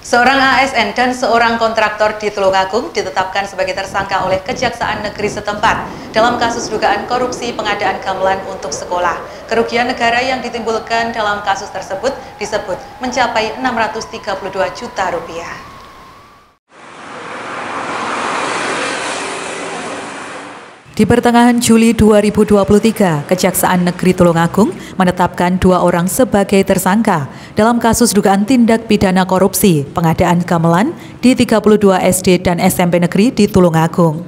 Seorang ASN dan seorang kontraktor di Tulungagung ditetapkan sebagai tersangka oleh Kejaksaan Negeri setempat dalam kasus dugaan korupsi pengadaan gamelan untuk sekolah. Kerugian negara yang ditimbulkan dalam kasus tersebut disebut mencapai 632 juta rupiah. Di pertengahan Juli 2023, Kejaksaan Negeri Tulungagung menetapkan 2 orang sebagai tersangka dalam kasus dugaan tindak pidana korupsi pengadaan gamelan di 32 SD dan SMP negeri di Tulungagung.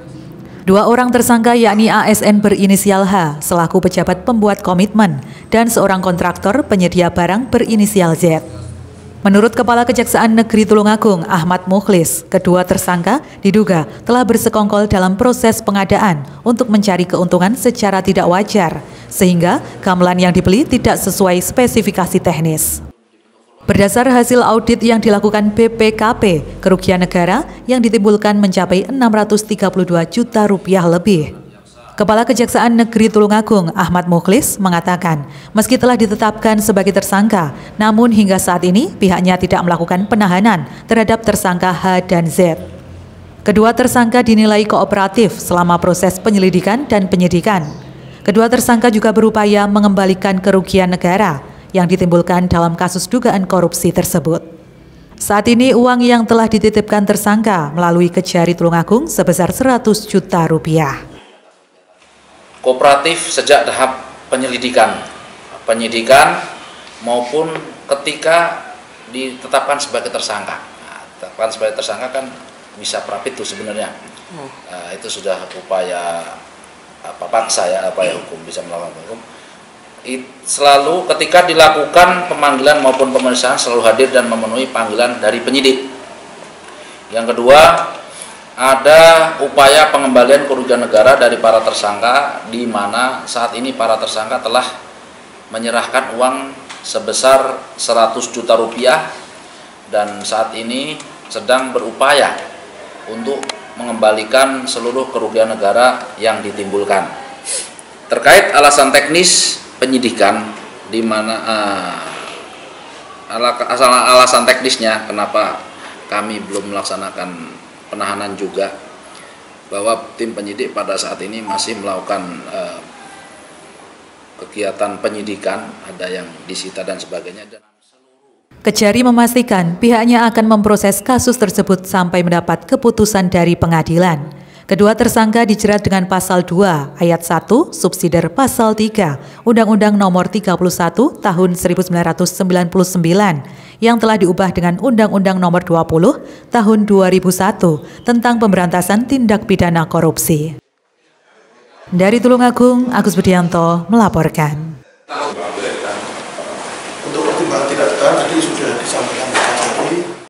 2 orang tersangka yakni ASN berinisial H selaku pejabat pembuat komitmen dan seorang kontraktor penyedia barang berinisial Z. Menurut Kepala Kejaksaan Negeri Tulungagung, Ahmad Mukhlis, kedua tersangka diduga telah bersekongkol dalam proses pengadaan untuk mencari keuntungan secara tidak wajar, sehingga gamelan yang dibeli tidak sesuai spesifikasi teknis. Berdasar hasil audit yang dilakukan BPKP, kerugian negara yang ditimbulkan mencapai 632 juta rupiah lebih. Kepala Kejaksaan Negeri Tulungagung, Ahmad Mukhlis, mengatakan, meski telah ditetapkan sebagai tersangka, namun hingga saat ini pihaknya tidak melakukan penahanan terhadap tersangka H dan Z. Kedua tersangka dinilai kooperatif selama proses penyelidikan dan penyidikan. Kedua tersangka juga berupaya mengembalikan kerugian negara yang ditimbulkan dalam kasus dugaan korupsi tersebut. Saat ini uang yang telah dititipkan tersangka melalui Kejari Tulungagung sebesar 100 juta rupiah. Kooperatif sejak tahap penyidikan maupun ketika ditetapkan sebagai tersangka. Nah, ditetapkan sebagai tersangka kan bisa prapit tuh sebenarnya. Itu sudah upaya paksa ya, upaya hukum, bisa melawan hukum. Selalu ketika dilakukan pemanggilan maupun pemeriksaan selalu hadir dan memenuhi panggilan dari penyidik. Yang kedua, ada upaya pengembalian kerugian negara dari para tersangka, di mana saat ini para tersangka telah menyerahkan uang sebesar 100 juta rupiah dan saat ini sedang berupaya untuk mengembalikan seluruh kerugian negara yang ditimbulkan. Terkait alasan teknis penyidikan, di mana alasan teknisnya kenapa kami belum melaksanakan penahanan juga, bahwa tim penyidik pada saat ini masih melakukan kegiatan penyidikan, ada yang disita dan sebagainya. Kejari memastikan pihaknya akan memproses kasus tersebut sampai mendapat keputusan dari pengadilan. Kedua tersangka dijerat dengan pasal 2 ayat 1 subsidiar pasal 3 Undang-Undang Nomor 31 Tahun 1999 yang telah diubah dengan Undang-Undang Nomor 20 Tahun 2001 tentang pemberantasan tindak pidana korupsi. Dari Tulungagung, Agus Budianto melaporkan. Untuk pertimbangan tidak tadi sudah disampaikan Pak Kapolri.